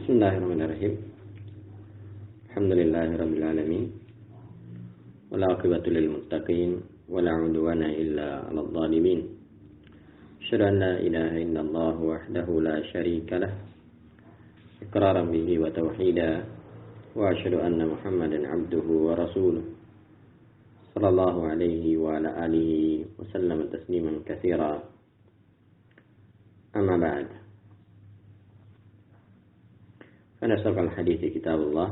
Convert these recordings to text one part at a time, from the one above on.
Bismillahirrahmanirrahim. Alhamdulillahirabbil alamin. Wal 'aqibatu lil muttaqin wa la 'udwana illa 'alal zalimin. Asyhadu an la ilaha illallah wahdahu la syarika lah. Iqraran bihi wa tauhida wa asyhadu anna Muhammadan 'abduhu wa rasuluh. Sallallahu alaihi wa ala alihi wa sallama tasliman katsira. Amma ba'd. فنسق الحديث كتاب الله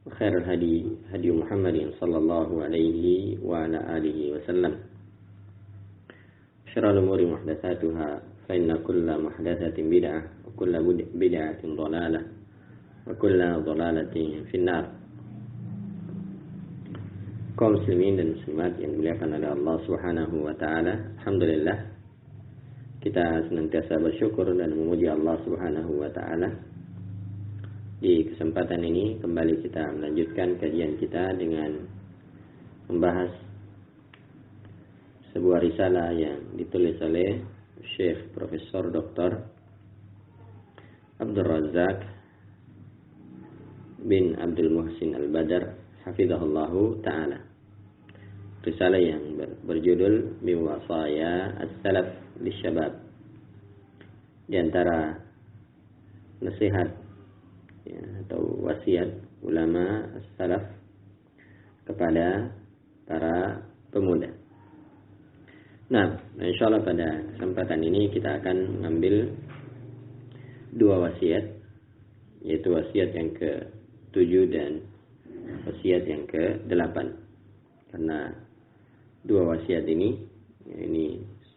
وخير الهدي هدي محمد صلى الله عليه وعلى آله وسلم شر الأمور محدثاتها فإن كل محدثة بدعة وكل بدعة ضلالة وكل ضلالة في النار. Kaum muslimin dan muslimat yang dimuliakan oleh Allah Subhanahu wa taala, alhamdulillah kita senantiasa bersyukur dan memuji Allah Subhanahu wa taala. Di kesempatan ini kembali kita melanjutkan kajian kita dengan membahas sebuah risalah yang ditulis oleh Syekh Profesor Dr. Abdul Razak bin Abdul Muhsin Al-Badar hafizahullahu ta'ala. Risalah yang berjudul Biwasaya As-Salaf Lisyabab. Di antara nasihat atau wasiat ulama salaf kepada para pemuda. Nah, insyaallah pada kesempatan ini kita akan mengambil dua wasiat, yaitu wasiat yang ke-7 dan wasiat yang ke-8. Karena dua wasiat ini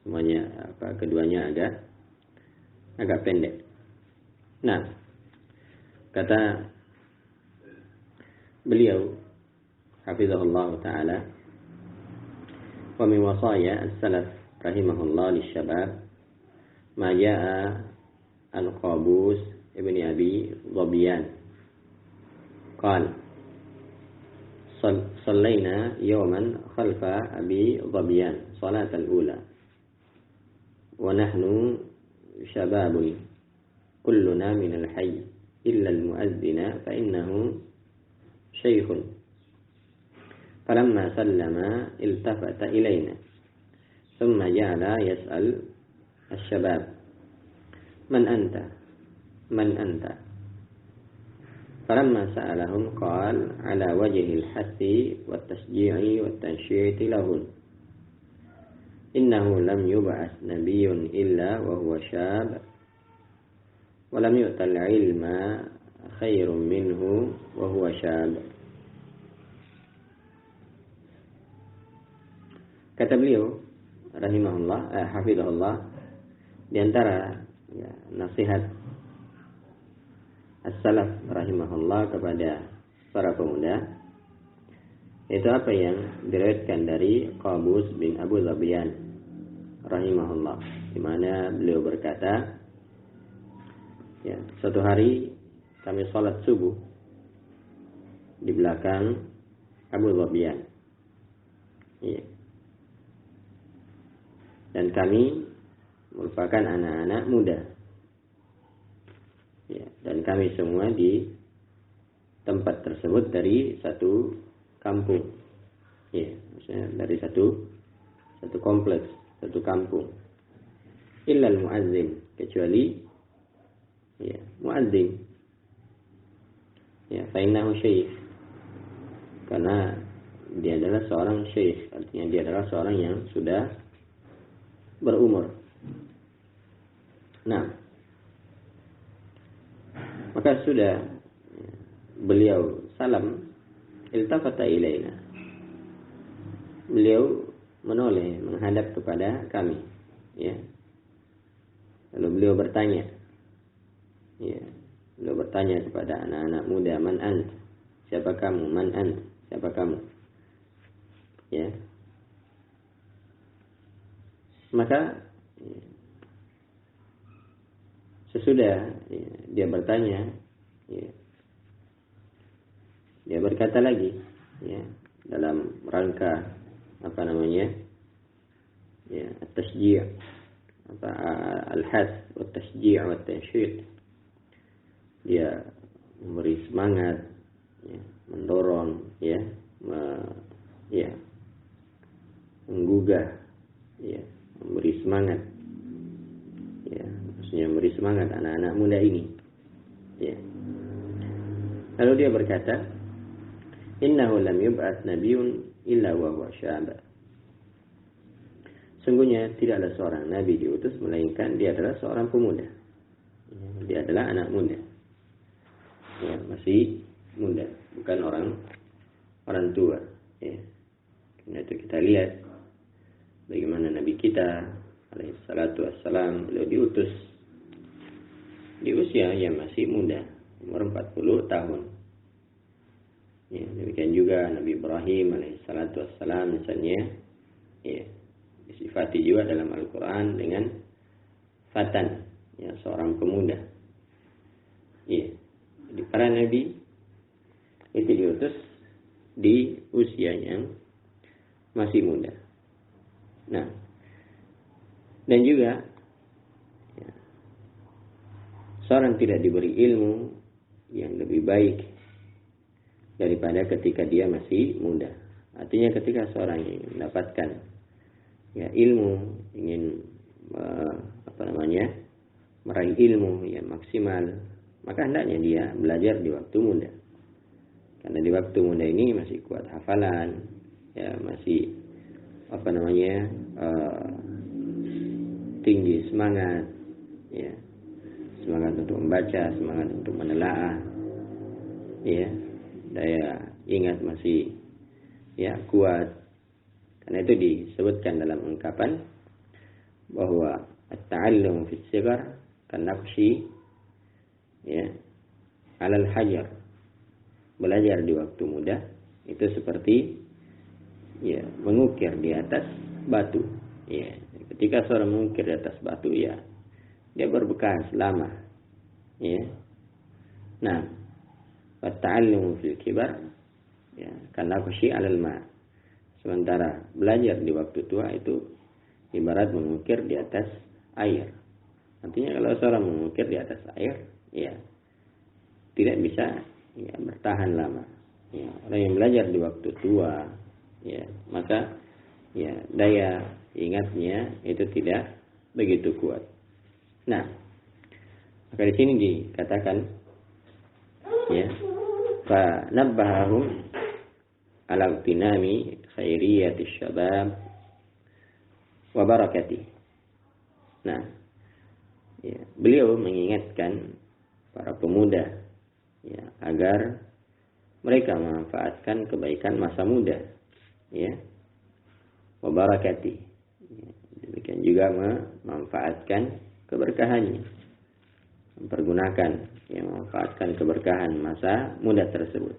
semuanya keduanya agak pendek. Nah, kata beliau hafizahullah ta'ala, wa min wasaya as-salaf rahimahullah lisyabab ma jaa an Qabus ibni Abi Dhabiyan qala sallayna yawman khalfa Abi Dhabiyan salat al-ula wa nahnu shababun kulluna min al-hayy إلا المؤذن فإنه شيخ فلما سلم التفت إلينا ثم جعل يسأل الشباب من أنت فلما سألهم قال على وجه الحث والتشجيع والتنشيط لهم إنه لم يبعث نبي إلا وهو شاب walam yu'tal ilma khairun minhu wa huwa syab. Kata beliau rahimahullah hafizahullah, di antara nasihat as-salaf rahimahullah kepada para pemuda, itu apa yang diriwayatkan dari Qabus bin Abu Dhabiyan rahimahullah, di mana beliau berkata, suatu hari kami sholat subuh di belakang Abu Dhabiyan. Dan kami merupakan anak-anak muda. Dan kami semua di tempat tersebut dari satu kampung. Maksudnya dari satu kompleks, satu kampung. Illal muazzin, kecuali muadzin, fa innahu syekh, karena dia adalah seorang syekh, artinya dia adalah seorang yang sudah berumur. Nah, maka sudah beliau salam, iltafata ilaina, beliau menoleh menghadap kepada kami, lalu beliau bertanya, beliau bertanya kepada anak-anak muda, man ant, siapa kamu, man ant, siapa kamu, maka sesudah dia bertanya, dia berkata lagi, dalam rangka at-tashji' al-hath wa at-tashji' wa at-tanshid, dia memberi semangat, ya, mendorong, ya, menggugah, ya, memberi semangat, ya, maksudnya memberi semangat anak-anak muda ini, ya. Lalu dia berkata, innahu lam yub'ats nabiyyun illa wa huwa syaba. Sungguhnya tidak ada seorang nabi diutus melainkan dia adalah seorang pemuda. Ya, dia adalah anak muda. Ya, masih muda, bukan orang tua, ya. Karena itu kita lihat bagaimana nabi kita alaihi salatu wassalam, beliau diutus di usia yang masih muda, umur 40 tahun. Ya, demikian juga Nabi Ibrahim alaihi salatu wassalam misalnya, ya, disifati juga dalam Al-Quran dengan fatan, ya, seorang pemuda. Ya, jadi para nabi itu diutus di usia yang masih muda. Nah, dan juga, ya, seorang tidak diberi ilmu yang lebih baik daripada ketika dia masih muda. Artinya ketika seorang ingin mendapatkan, ya, ilmu, ingin meraih ilmu yang maksimal, maka hendaknya dia belajar di waktu muda. Karena di waktu muda ini masih kuat hafalan, ya, masih tinggi semangat, ya, semangat untuk membaca, semangat untuk menelaah, ya, daya ingat masih, ya, kuat. Karena itu disebutkan dalam ungkapan bahwa at-ta'allum fi sigar kanaqshi, ya, alal hajar. Belajar di waktu muda itu seperti, ya, mengukir di atas batu. Ya, ketika seorang mengukir di atas batu, ya, dia berbekas lama. Ya. Nah, at-ta'allum fil kibar, ya, kanaqshi alal ma. Sementara belajar di waktu tua itu ibarat mengukir di atas air. Artinya kalau seorang mengukir di atas air, ya, tidak bisa, ya, bertahan lama. Ya, orang yang belajar di waktu tua, ya, maka, ya, daya ingatnya itu tidak begitu kuat. Nah, maka di sini dikatakan, ya, fa nabbahahum ala igtinami khairiyatis syabab wa barakatih. Nah, ya, beliau mengingatkan para pemuda, ya, agar mereka memanfaatkan kebaikan masa muda, ya, wa barakatih. Ya, demikian juga memanfaatkan keberkahannya, memanfaatkan keberkahan masa muda tersebut.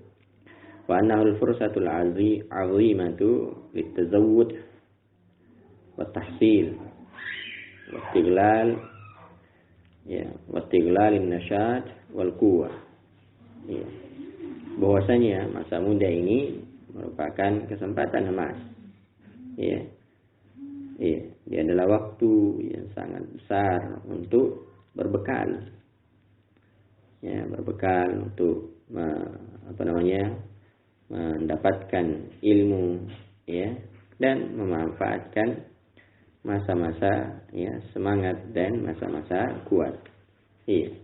Wa annahu al-fursatul 'azimatu lit-tazawwud wa tahsil wa istighlal, ya, wa istighlal an-nashat wal quwwah. Ya. Bahwasanya masa muda ini merupakan kesempatan emas. Ya. Ya, dia adalah waktu yang sangat besar untuk berbekal. Ya, berbekal untuk mendapatkan ilmu, ya, dan memanfaatkan masa-masa, ya, semangat dan masa-masa kuat. Iya.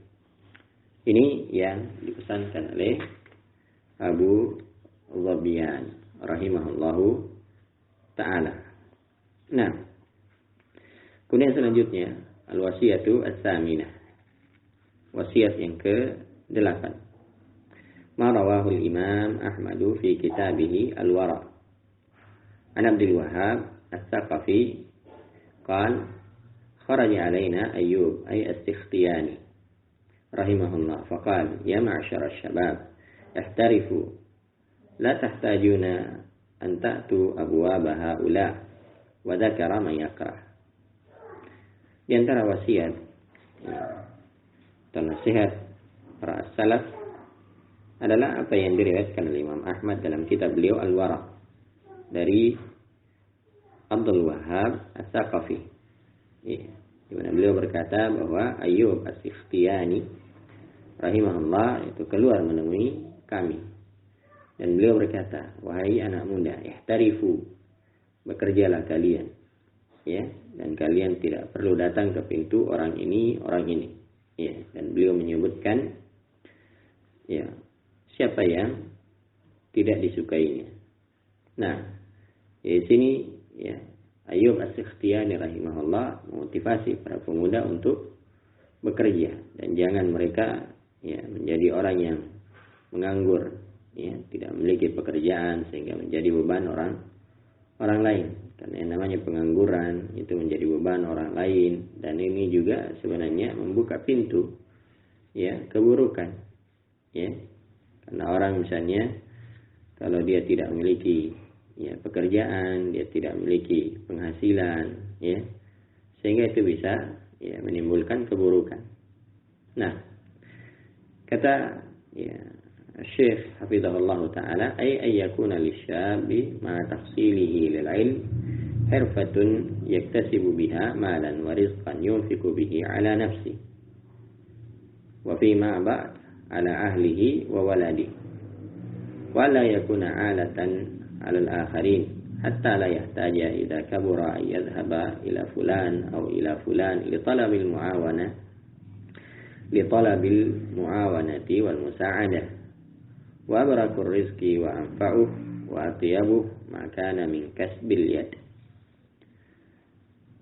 Ini yang dipesankan oleh Abu Dhabian rahimahullahu ta'ala. Nah, kemudian selanjutnya al-wasiyatu as-saminah. Wasiat yang ke-8. Ma rawahu al-Imam Ahmadu fi kitabih Al-Wara. An Abdul Wahhab As-Saqafi qala kharaja alaina Ayyub ay As-Sikhtiyani rahimahullah faqala ya ma'syar asy-syabab ihtarifu la tahtajuna an ta'tu abwaab haula wa dzakara man yakrah. Di antara wasiat, ya, atau nasihat para salaf adalah apa yang diriwayatkan oleh Imam Ahmad dalam kitab beliau Al-Wara dari Abdul Wahhab As-Saqafi, ya, di mana beliau berkata bahwa Ayyub As-Sikhtiyani rahimahullah itu keluar menemui kami. Dan beliau berkata, wahai anak muda, ihtarifu, bekerjalah kalian. Ya, dan kalian tidak perlu datang ke pintu orang ini. Ya, dan beliau menyebutkan ya, siapa yang tidak disukainya. Nah, di sini ya, Ayyub As-Sikhtiyani rahimahullah memotivasi para pemuda untuk bekerja dan jangan mereka ya menjadi orang yang menganggur, ya, tidak memiliki pekerjaan sehingga menjadi beban orang lain. Karena yang namanya pengangguran itu menjadi beban orang lain, dan ini juga sebenarnya membuka pintu ya keburukan. Ya. Karena orang misalnya kalau dia tidak memiliki ya pekerjaan, dia tidak memiliki penghasilan, ya, sehingga itu bisa ya menimbulkan keburukan. Nah, kata ya Syekh Hafizahullah Ta'ala, ay yakuna lisyabi ma tahsilihi lil ilm hirfatun yaktasibu biha malan wa rizqan yunfiqu bihi ala nafsi wa fi ma ba'd ala ahlihi wa waladihi wa la yakuna alatan ala al-akharin hatta la yahtaja idza kabura ay yadhhaba ila fulan aw ila fulan li talabil muawanati wal musa'adah wa barakur rizqi wa anfa'uh wa atyabuh ma kana min kasbil yad.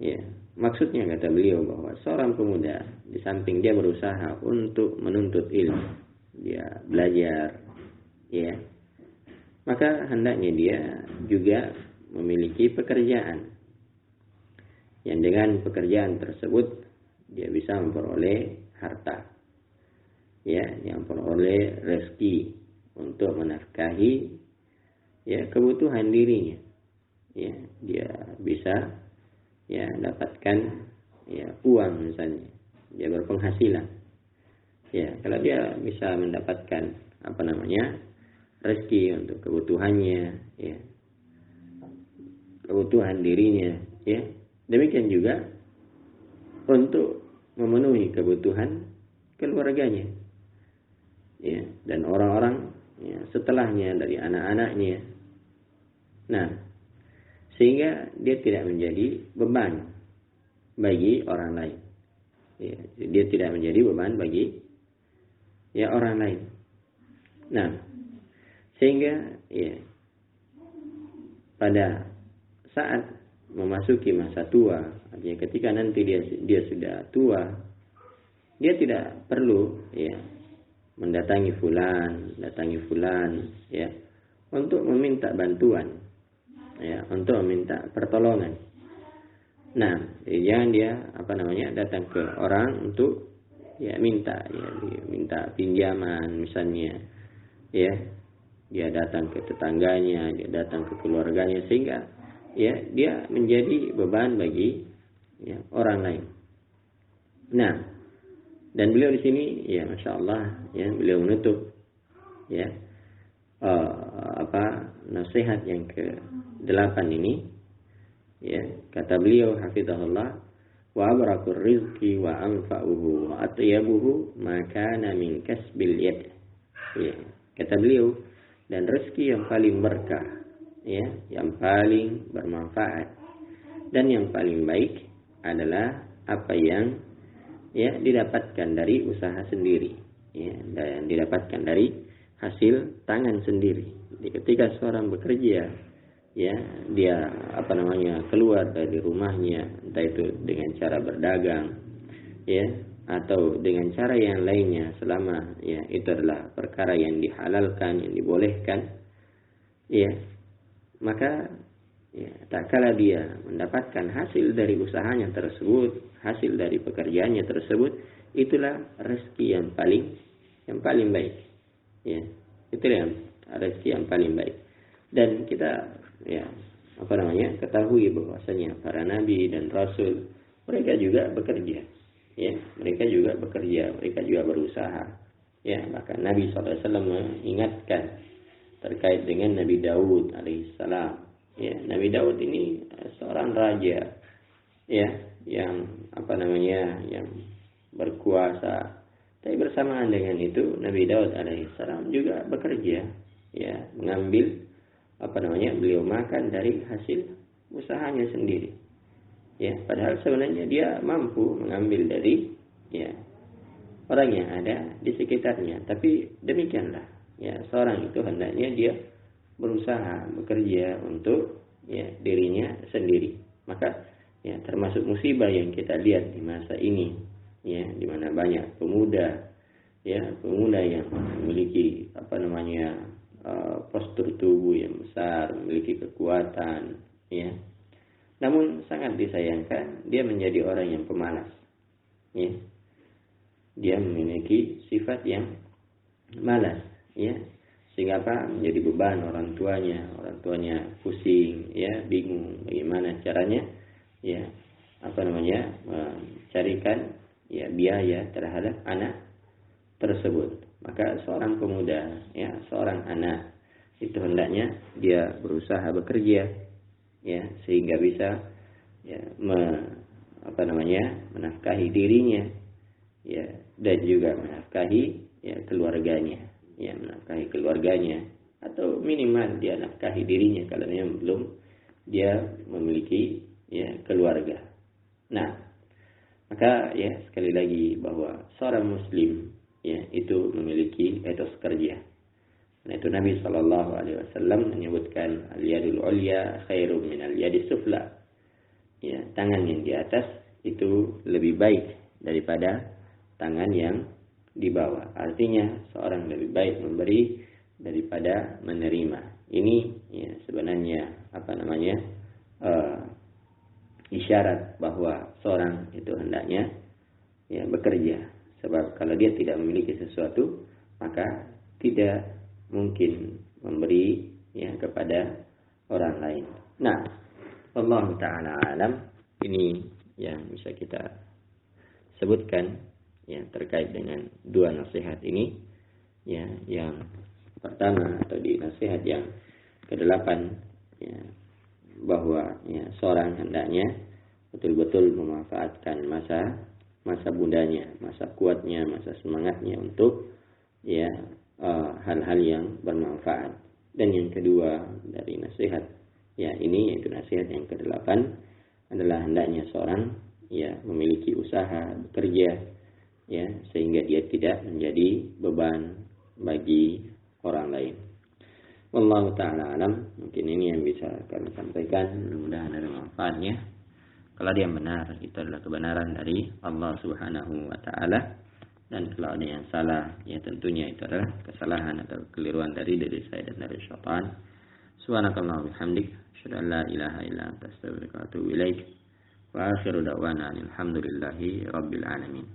Ya, maksudnya kata beliau bahwa seorang pemuda di samping dia berusaha untuk menuntut ilmu, dia belajar, ya, maka hendaknya dia juga memiliki pekerjaan yang dengan pekerjaan tersebut dia bisa memperoleh harta, ya, yang memperoleh rezeki untuk menafkahi ya kebutuhan dirinya, ya, dia bisa ya dapatkan ya uang misalnya, dia berpenghasilan, ya, kalau dia bisa mendapatkan rezeki untuk kebutuhannya, ya, kebutuhan dirinya, ya, demikian juga untuk memenuhi kebutuhan keluarganya, ya, dan orang-orang ya setelahnya dari anak-anaknya. Nah, sehingga dia tidak menjadi beban bagi orang lain, ya, dia tidak menjadi beban bagi ya orang lain. Nah, sehingga ya pada saat memasuki masa tua, artinya ketika nanti dia sudah tua, dia tidak perlu ya datangi fulan ya untuk meminta bantuan, ya, untuk meminta pertolongan. Nah, jangan dia datang ke orang untuk ya minta pinjaman misalnya, ya, dia datang ke tetangganya, dia datang ke keluarganya, sehingga ya dia menjadi beban bagi ya orang lain. Nah, dan beliau di sini ya Masya Allah ya beliau menutup ya nasihat yang ke-8 ini, ya, kata beliau hafizahullah, wa abrakur rizqi wa anfa'uhu wa atyabuhu ma kana min kasbil yad. Ya, kata beliau, dan rezeki yang paling berkah, ya, yang paling bermanfaat dan yang paling baik adalah apa yang ya didapatkan dari usaha sendiri, ya, dan didapatkan dari hasil tangan sendiri. Jadi ketika seorang bekerja, ya, dia keluar dari rumahnya, entah itu dengan cara berdagang, ya, atau dengan cara yang lainnya, selama ya itu adalah perkara yang dihalalkan, yang dibolehkan, ya, maka ya, tak kala dia mendapatkan hasil dari usahanya tersebut, hasil dari pekerjaannya tersebut, itulah rezeki yang paling baik, ya, itulah rezeki yang paling baik. Dan kita ya ketahui bahwasanya para nabi dan rasul mereka juga bekerja, ya, mereka juga berusaha, ya. Bahkan Nabi SAW mengingatkan terkait dengan Nabi Daud alaihissalam, ya. Nabi Daud ini seorang raja, ya, yang yang berkuasa, Tapi bersamaan dengan itu Nabi Daud alaihissalam juga bekerja, ya, mengambil beliau makan dari hasil usahanya sendiri. Ya, padahal sebenarnya dia mampu mengambil dari, ya, orang yang ada di sekitarnya. Tapi demikianlah, ya, seorang itu hendaknya dia berusaha bekerja untuk, ya, dirinya sendiri. Maka, ya, termasuk musibah yang kita lihat di masa ini, ya, di mana banyak pemuda yang memiliki postur tubuh yang besar, memiliki kekuatan, ya. Namun sangat disayangkan dia menjadi orang yang pemalas, ya. Dia memiliki sifat yang malas, ya, sehingga menjadi beban orang tuanya pusing, ya, bingung bagaimana caranya, ya, mencarikan, ya, biaya terhadap anak tersebut. Maka seorang pemuda, ya, seorang anak itu hendaknya dia berusaha bekerja, ya, sehingga bisa, ya, menafkahi dirinya, ya, dan juga menafkahi, ya, keluarganya, ya, menafkahi keluarganya, atau minimal dia nafkahi dirinya kalau belum dia memiliki, ya, keluarga. Nah, maka, ya, sekali lagi bahwa seorang muslim, ya, itu memiliki etos kerja. Nah, itu Nabi Shallallahu Alaihi Wasallam menyebutkan al-yadul ulya khairum min al-yadis sufla. Ya, tangan yang di atas itu lebih baik daripada tangan yang di bawah. Artinya seorang lebih baik memberi daripada menerima. Ini, ya, sebenarnya isyarat bahwa seorang itu hendaknya, ya, bekerja. Sebab kalau dia tidak memiliki sesuatu, maka tidak mungkin memberi, ya, kepada orang lain. Nah, Allah Ta'ala alam, ini yang bisa kita sebutkan, ya, terkait dengan dua nasihat ini, ya. Yang pertama atau di nasihat yang ke-8, ya, bahwa, ya, seorang hendaknya betul-betul memanfaatkan masa mudanya, masa kuatnya, masa semangatnya untuk, ya, hal-hal yang bermanfaat. Dan yang kedua dari nasihat, ya, ini yaitu nasihat yang ke-8 adalah hendaknya seorang, ya, memiliki usaha bekerja, ya, sehingga dia tidak menjadi beban bagi orang lain. Wallahu ta'ala alam. Mungkin ini yang bisa kami sampaikan, mudah-mudahan ada manfaatnya. Kalau dia benar, itu adalah kebenaran dari Allah Subhanahu wa Ta'ala. Dan kalau ada yang salah, ya, tentunya itu adalah kesalahan atau keliruan dari diri saya dan dari syaitan. Subhanakallah bihamdik, asyhadu an la ilaha illa anta astaghfiruka wa atubu ilaik. Wa akhiru da'wana alhamdulillahi rabbil alamin.